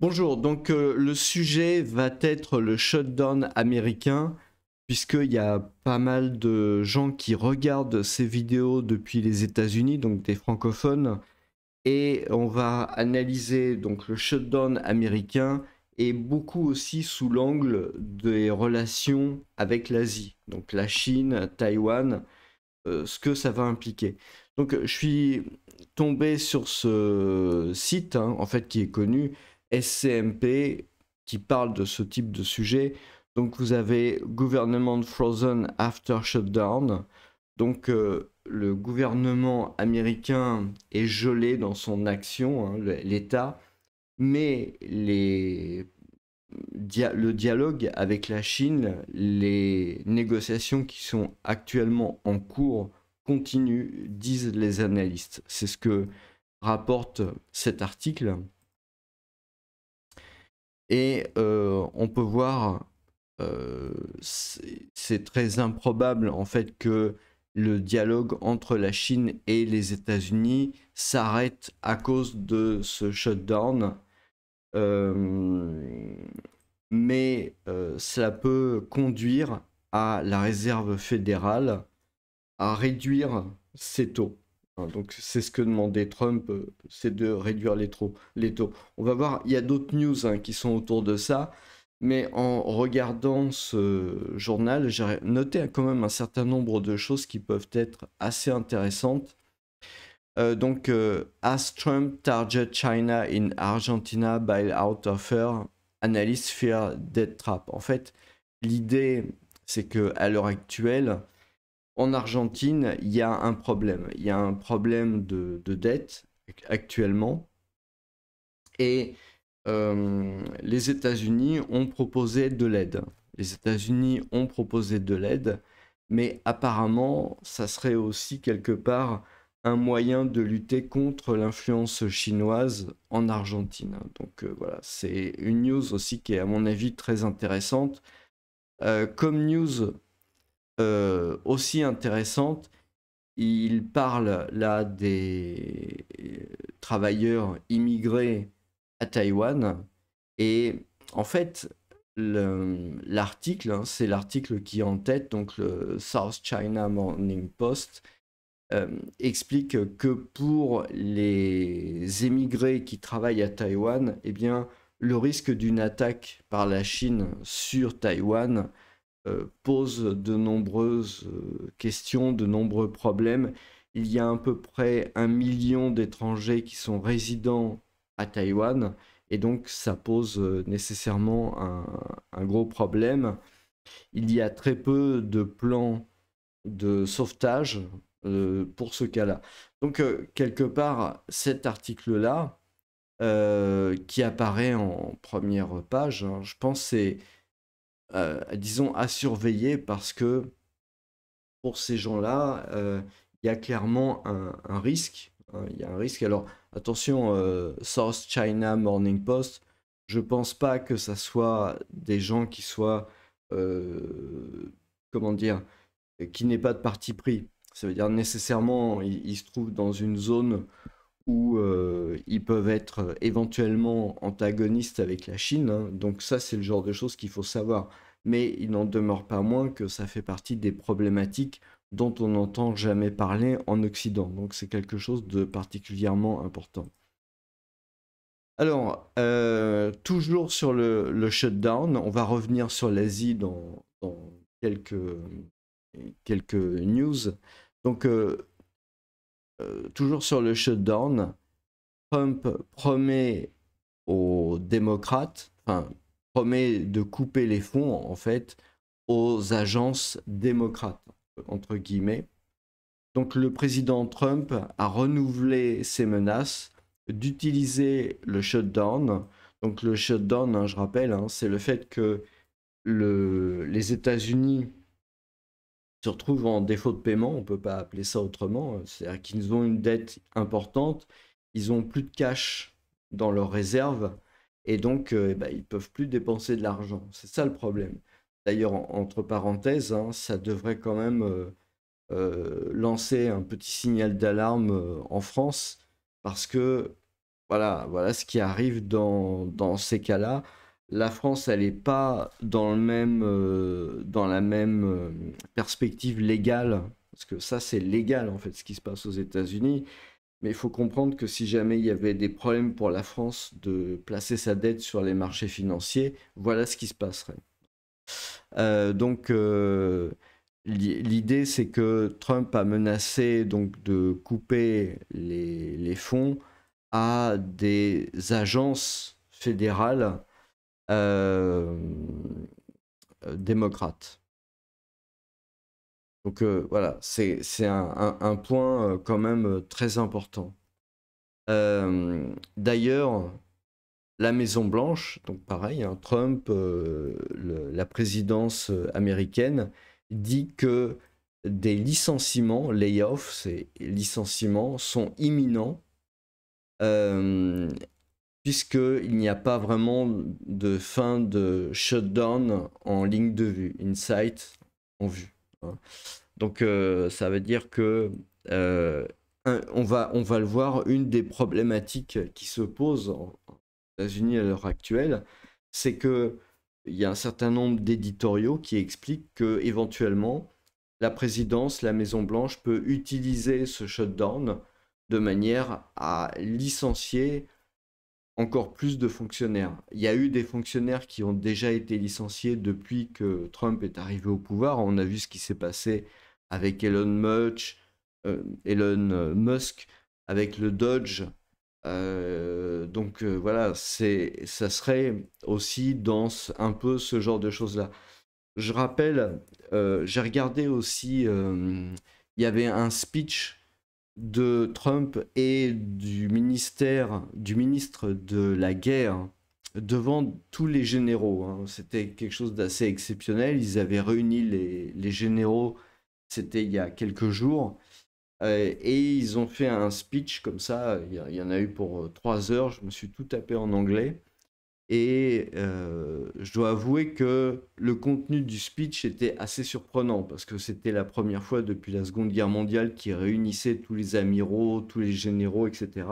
Bonjour, donc le sujet va être le shutdown américain, puisqu'il y a pas mal de gens qui regardent ces vidéos depuis les États-Unis, donc des francophones, et on va analyser donc le shutdown américain et beaucoup aussi sous l'angle des relations avec l'Asie, donc la Chine, Taïwan, ce que ça va impliquer. Donc je suis tombé sur ce site, hein, en fait, qui est connu, SCMP, qui parle de ce type de sujet. Donc vous avez Government Frozen After Shutdown. Donc le gouvernement américain est gelé dans son action, hein, l'État, mais le dialogue avec la Chine, les négociations qui sont actuellement en cours continuent, disent les analystes. C'est ce que rapporte cet article. Et on peut voir, c'est très improbable en fait que le dialogue entre la Chine et les États-Unis s'arrête à cause de ce shutdown. Euh, mais cela peut conduire à la réserve fédérale à réduire ses taux. Hein, donc c'est ce que demandait Trump, c'est de réduire les taux. On va voir, il y a d'autres news, hein, qui sont autour de ça, mais en regardant ce journal, j'ai noté quand même un certain nombre de choses qui peuvent être assez intéressantes. As Trump target China in Argentina bailout offer, analysts fear debt trap. En fait, l'idée, c'est que à l'heure actuelle, en Argentine, il y a un problème. Il y a un problème de dette actuellement. Et les États-Unis ont proposé de l'aide. Les États-Unis ont proposé de l'aide, mais apparemment, ça serait aussi quelque part un moyen de lutter contre l'influence chinoise en Argentine. Donc voilà, c'est une news aussi qui est à mon avis très intéressante. Comme news aussi intéressante, il parle là des travailleurs immigrés à Taïwan. Et en fait, l'article, hein, c'est l'article qui est en tête, donc le South China Morning Post, explique que pour les émigrés qui travaillent à Taïwan, eh bien, le risque d'une attaque par la Chine sur Taïwan pose de nombreuses questions, de nombreux problèmes. Il y a à peu près 1 million d'étrangers qui sont résidents à Taïwan, et donc ça pose nécessairement un gros problème. Il y a très peu de plans de sauvetage pour ce cas-là. Donc quelque part, cet article-là, qui apparaît en première page, hein, je pense c'est, disons, à surveiller parce que pour ces gens-là, il y a clairement un risque, hein. Il y a un risque. Alors, attention, South China Morning Post, je pense pas que ça soit des gens qui soient, comment dire, qui n'aient pas de parti pris. Ça veut dire nécessairement, ils se trouvent dans une zone où ils peuvent être éventuellement antagonistes avec la Chine, hein. Donc ça, c'est le genre de choses qu'il faut savoir. Mais il n'en demeure pas moins que ça fait partie des problématiques dont on n'entend jamais parler en Occident. Donc c'est quelque chose de particulièrement important. Alors, toujours sur le shutdown, on va revenir sur l'Asie dans quelques news. Donc, toujours sur le shutdown, Trump promet aux démocrates, enfin, promet de couper les fonds, en fait, aux agences démocrates, entre guillemets. Donc le président Trump a renouvelé ses menaces d'utiliser le shutdown. Donc le shutdown, hein, je rappelle, hein, c'est le fait que les États-Unis se retrouvent en défaut de paiement, on ne peut pas appeler ça autrement, c'est-à-dire qu'ils ont une dette importante, ils ont plus de cash dans leurs réserves, et donc ils ne peuvent plus dépenser de l'argent. C'est ça le problème. D'ailleurs, entre parenthèses, hein, ça devrait quand même lancer un petit signal d'alarme en France, parce que voilà ce qui arrive dans ces cas-là. La France, elle n'est pas dans la même perspective légale, parce que ça, c'est légal, en fait, ce qui se passe aux États-Unis. Mais il faut comprendre que si jamais il y avait des problèmes pour la France de placer sa dette sur les marchés financiers, voilà ce qui se passerait. Donc, l'idée, c'est que Trump a menacé donc, de couper les fonds à des agences fédérales euh, démocrates. Donc voilà, c'est un point quand même très important. D'ailleurs, la Maison Blanche, donc pareil, hein, Trump, la présidence américaine, dit que des licenciements, layoffs, ces licenciements sont imminents, euh, puisqu'il n'y a pas vraiment de fin de shutdown en ligne de vue, in sight, en vue, hein. Donc ça veut dire que on va le voir, une des problématiques qui se posent aux États-Unis à l'heure actuelle, c'est que il y a un certain nombre d'éditoriaux qui expliquent que éventuellement la présidence, la Maison Blanche peut utiliser ce shutdown de manière à licencier encore plus de fonctionnaires. Il y a eu des fonctionnaires qui ont déjà été licenciés depuis que Trump est arrivé au pouvoir. On a vu ce qui s'est passé avec Elon Musk, avec le Dodge. Donc voilà, ça serait aussi dans un peu ce genre de choses-là. Je rappelle, j'ai regardé aussi, il y avait un speech de Trump et du ministre de la guerre devant tous les généraux, hein. C'était quelque chose d'assez exceptionnel. Ils avaient réuni les généraux, c'était il y a quelques jours, et ils ont fait un speech comme ça. Il y en a eu pour 3 heures. Je me suis tout tapé en anglais. Et je dois avouer que le contenu du speech était assez surprenant parce que c'était la première fois depuis la Seconde Guerre mondiale qu'ils réunissaient tous les amiraux, tous les généraux, etc.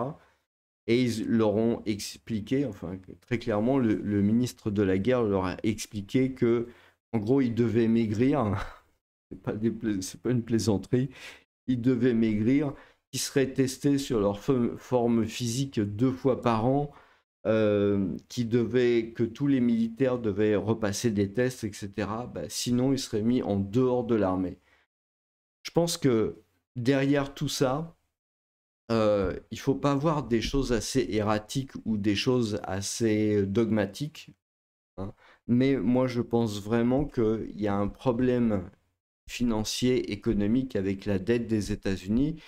Et ils leur ont expliqué, enfin très clairement, le ministre de la guerre leur a expliqué que, en gros, ils devaient maigrir. C'est pas une plaisanterie. Ils devaient maigrir, qu'ils seraient testés sur leur forme physique 2 fois par an, que tous les militaires devaient repasser des tests, etc. Bah, sinon, ils seraient mis en dehors de l'armée. Je pense que derrière tout ça, il ne faut pas voir des choses assez erratiques ou des choses assez dogmatiques, hein. Mais moi, je pense vraiment qu'il y a un problème financier, économique avec la dette des États-Unis.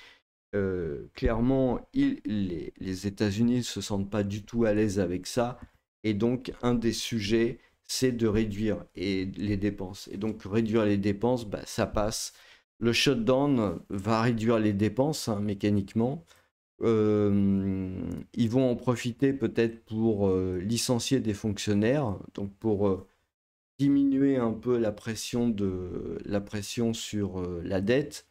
Clairement, les États-Unis ne se sentent pas du tout à l'aise avec ça. Et donc, un des sujets, c'est de réduire les dépenses. Et donc, réduire les dépenses, bah, ça passe. Le shutdown va réduire les dépenses, hein, mécaniquement. Ils vont en profiter peut-être pour licencier des fonctionnaires, donc pour diminuer un peu la pression sur la dette.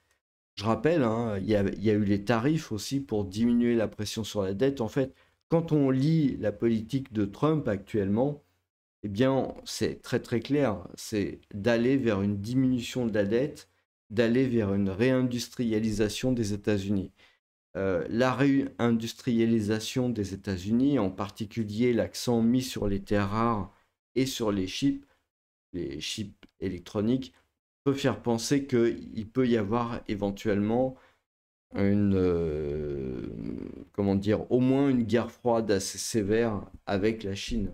Je rappelle, hein, il y a eu les tarifs aussi pour diminuer la pression sur la dette. En fait, quand on lit la politique de Trump actuellement, eh bien, c'est très très clair. C'est d'aller vers une diminution de la dette, d'aller vers une réindustrialisation des États-Unis. La réindustrialisation des États-Unis, en particulier l'accent mis sur les terres rares et sur les chips électroniques, peut faire penser qu'il peut y avoir éventuellement comment dire, au moins une guerre froide assez sévère avec la Chine,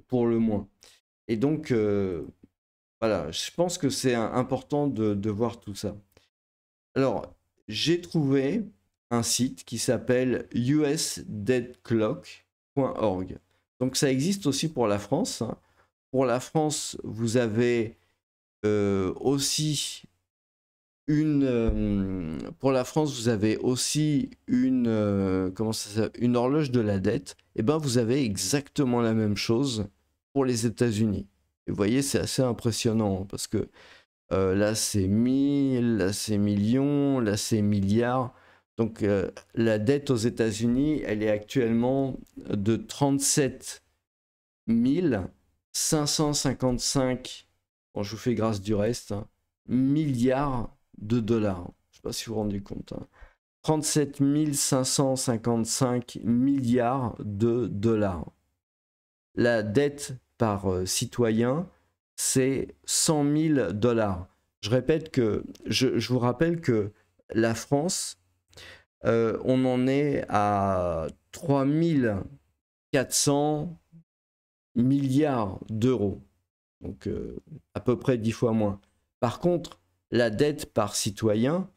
pour le moins. Et donc, voilà, je pense que c'est important de voir tout ça. Alors, j'ai trouvé un site qui s'appelle usdeadclock.org. Donc, ça existe aussi pour la France, hein. Pour la France, vous avez aussi pour la France, vous avez aussi une horloge de la dette. Et ben, vous avez exactement la même chose pour les États-Unis. Et vous voyez, c'est assez impressionnant, hein, parce que là, c'est 1000, là, c'est millions, là, c'est milliards. Donc la dette aux États-Unis, elle est actuellement de 37 555, bon, je vous fais grâce du reste, hein, milliards de dollars. Je ne sais pas si vous vous rendez compte. Hein. 37 555 milliards de dollars. La dette par citoyen, c'est 100 000 dollars. Je répète que, je vous rappelle que la France, on en est à 3 400 milliards d'euros. Donc à peu près 10 fois moins. Par contre, la dette par citoyen,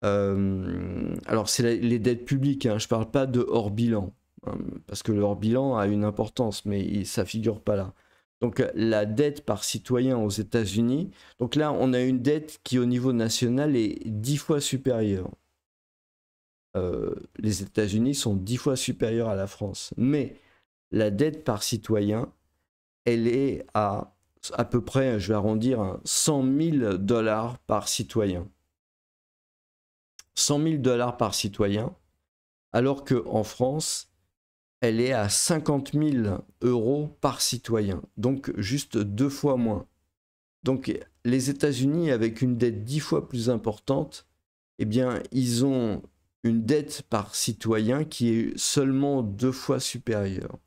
alors c'est les dettes publiques, hein, je ne parle pas de hors bilan, hein, parce que le hors bilan a une importance, mais ça ne figure pas là. Donc la dette par citoyen aux États-Unis, donc là on a une dette qui au niveau national est 10 fois supérieure. Les États-Unis sont 10 fois supérieurs à la France, mais la dette par citoyen, elle est à peu près, je vais arrondir, 100 000 dollars par citoyen. 100 000 dollars par citoyen, alors qu'en France, elle est à 50 000 euros par citoyen, donc juste 2 fois moins. Donc les États-Unis, avec une dette 10 fois plus importante, eh bien, ils ont une dette par citoyen qui est seulement 2 fois supérieure.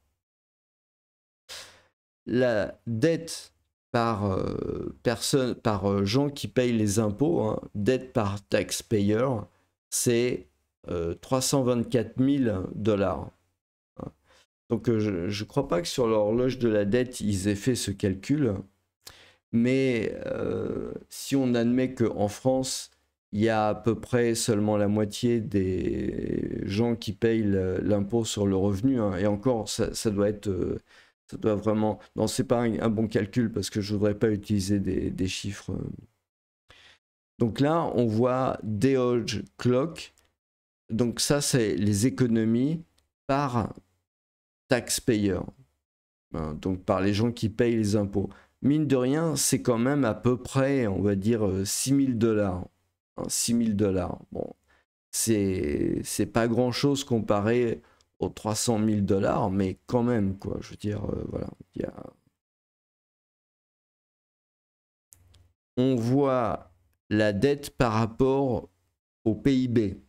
La dette par personne, par gens qui payent les impôts, hein, dette par taxpayer, c'est 324 000 dollars. Donc je ne crois pas que sur l'horloge de la dette, ils aient fait ce calcul. Mais si on admet qu'en France, il y a à peu près seulement la moitié des gens qui payent l'impôt sur le revenu, hein, et encore, ça doit être... ça doit vraiment... Non, c'est pas un bon calcul parce que je voudrais pas utiliser des chiffres. Donc là, on voit George Clock. Donc ça, c'est les économies par taxpayer. Hein, donc par les gens qui payent les impôts. Mine de rien, c'est quand même à peu près, on va dire, 6 000 dollars. 6 000 dollars. Bon, c'est pas grand-chose comparé aux 300 000 dollars, mais quand même, quoi. Je veux dire, voilà. On voit la dette par rapport au PIB.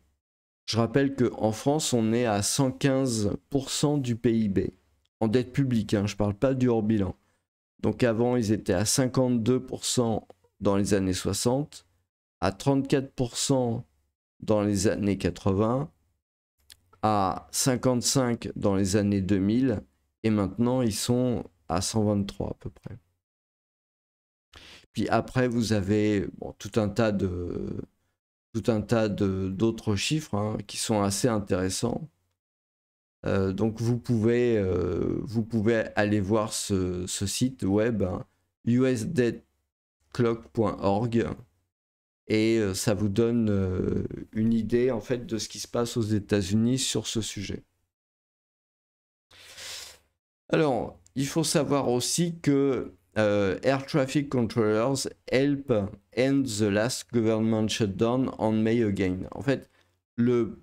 Je rappelle qu'en France, on est à 115% du PIB. En dette publique, hein, je ne parle pas du hors bilan. Donc avant, ils étaient à 52% dans les années 60, à 34% dans les années 80, à 55% dans les années 2000, et maintenant ils sont à 123 à peu près. Puis après, vous avez tout un tas d'autres chiffres, hein, qui sont assez intéressants. Donc vous pouvez aller voir ce site web, hein, usdebtclock.org, et ça vous donne une idée en fait de ce qui se passe aux États-Unis sur ce sujet. Alors, il faut savoir aussi que Air Traffic Controllers help end the last government shutdown on May again. En fait, le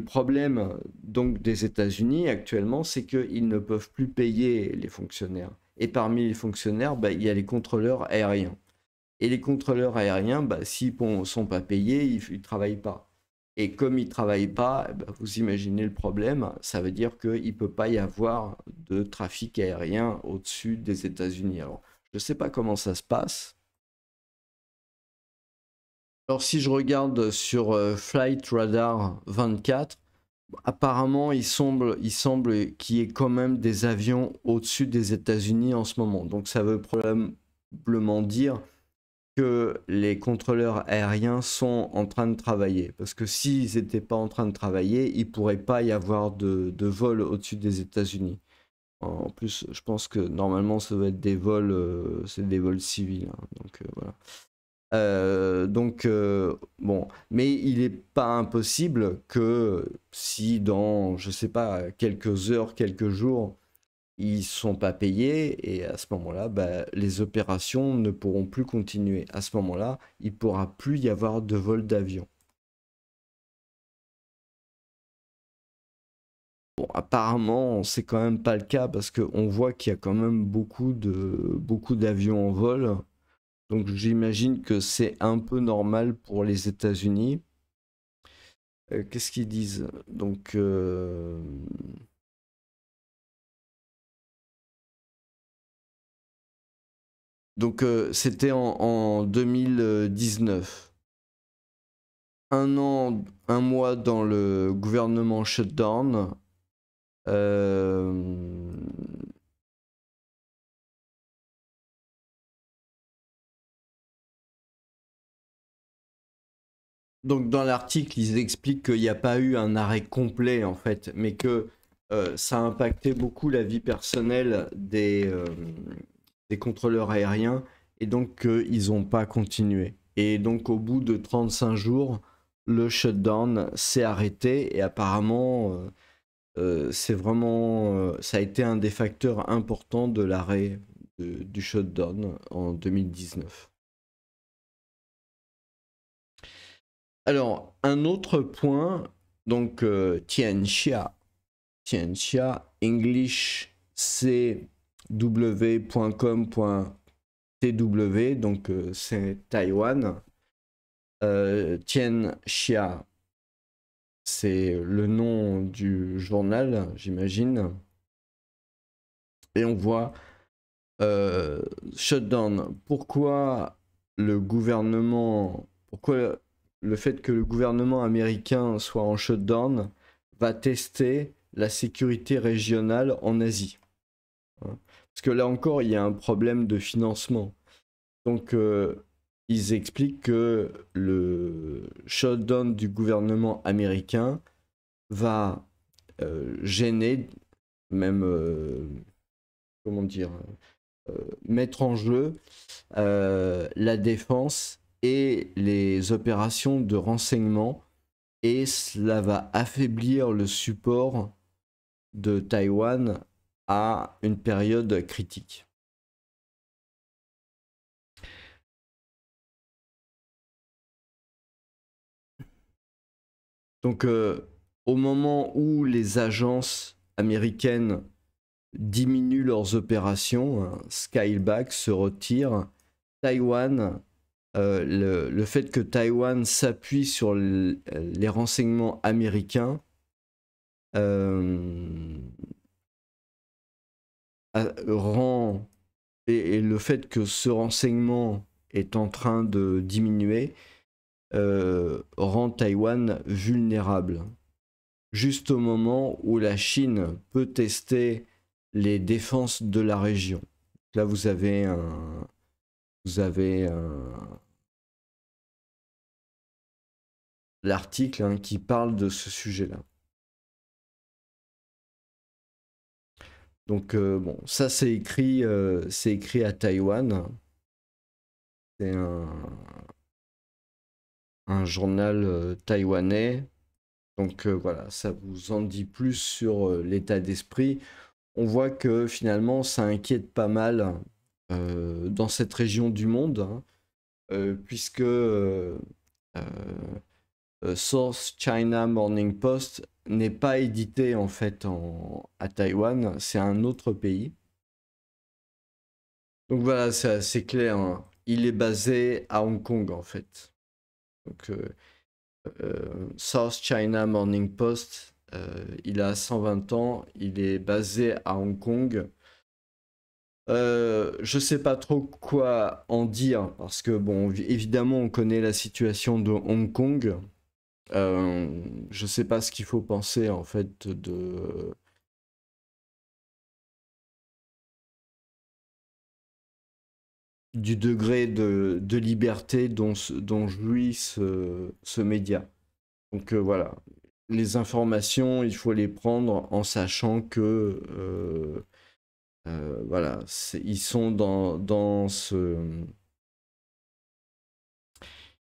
problème donc des États-Unis actuellement, c'est qu'ils ne peuvent plus payer les fonctionnaires. Et parmi les fonctionnaires, il y a les contrôleurs aériens. Et les contrôleurs aériens, s'ils ne sont pas payés, ils ne travaillent pas. Et comme ils ne travaillent pas, vous imaginez le problème, ça veut dire qu'il ne peut pas y avoir de trafic aérien au-dessus des États-Unis. Alors, je ne sais pas comment ça se passe. Alors, si je regarde sur Flight Radar 24, apparemment, il semble qu'il y ait quand même des avions au-dessus des États-Unis en ce moment. Donc, ça veut probablement dire que les contrôleurs aériens sont en train de travailler. Parce que s'ils n'étaient pas en train de travailler, il ne pourrait pas y avoir de vol au-dessus des États-Unis. En plus, je pense que normalement, ça doit être des vols, c'est des vols civils. Hein, donc voilà. Bon, mais il n'est pas impossible que si dans, je sais pas, quelques heures, quelques jours, ils ne sont pas payés, et à ce moment-là, les opérations ne pourront plus continuer. À ce moment-là, il ne pourra plus y avoir de vol d'avion. Bon, apparemment, c'est quand même pas le cas parce qu'on voit qu'il y a quand même beaucoup d'avions en vol. Donc j'imagine que c'est un peu normal pour les États-Unis. Qu'est-ce qu'ils disent? Donc c'était en 2019. Un mois dans le gouvernement shutdown. Euh, Donc dans l'article, ils expliquent qu'il n'y a pas eu un arrêt complet en fait, mais que ça a impacté beaucoup la vie personnelle des contrôleurs aériens et donc qu'ils n'ont pas continué. Et donc au bout de 35 jours, le shutdown s'est arrêté et apparemment ça a été un des facteurs importants de l'arrêt du shutdown en 2019. Alors, un autre point, donc Tianxia, English cw.com.tw, donc c'est Taïwan. Tianxia, c'est le nom du journal, j'imagine. Et on voit shutdown. Pourquoi le fait que le gouvernement américain soit en shutdown va tester la sécurité régionale en Asie. Parce que là encore, il y a un problème de financement. Donc, ils expliquent que le shutdown du gouvernement américain va gêner, même, comment dire, mettre en jeu la défense et les opérations de renseignement, et cela va affaiblir le support de Taïwan à une période critique. Donc au moment où les agences américaines diminuent leurs opérations, hein, Skyback se retire, Taïwan, le fait que Taïwan s'appuie sur les renseignements américains rend, et le fait que ce renseignement est en train de diminuer rend Taïwan vulnérable. Juste au moment où la Chine peut tester les défenses de la région. Là, vous avez l'article hein, qui parle de ce sujet-là. Donc bon, ça c'est écrit à Taïwan. C'est un journal taïwanais. Donc voilà, ça vous en dit plus sur l'état d'esprit. On voit que finalement ça inquiète pas mal dans cette région du monde, hein, puisque Source China Morning Post n'est pas édité en fait à Taïwan, c'est un autre pays. Donc voilà, c'est assez clair, hein. Il est basé à Hong Kong en fait. Donc South China Morning Post, il a 120 ans, il est basé à Hong Kong. Je sais pas trop quoi en dire parce que bon, évidemment, on connaît la situation de Hong Kong. Je sais pas ce qu'il faut penser en fait du degré de liberté dont jouit ce média. Donc voilà, les informations, il faut les prendre en sachant que voilà, ils sont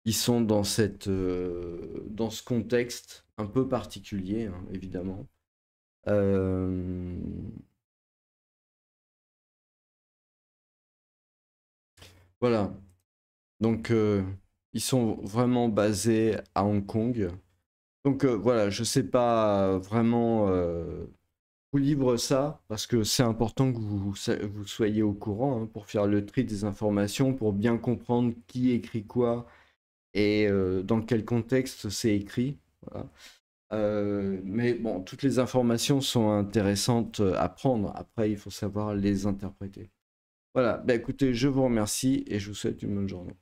ils sont dans ce contexte un peu particulier, hein, évidemment. Euh, voilà, donc ils sont vraiment basés à Hong Kong. Donc voilà, je sais pas vraiment vous livre ça parce que c'est important que vous soyez au courant, hein, pour faire le tri des informations, pour bien comprendre qui écrit quoi et dans quel contexte c'est écrit. Voilà. Mais bon, toutes les informations sont intéressantes à prendre. Après, il faut savoir les interpréter. Voilà, bah, écoutez, je vous remercie et je vous souhaite une bonne journée.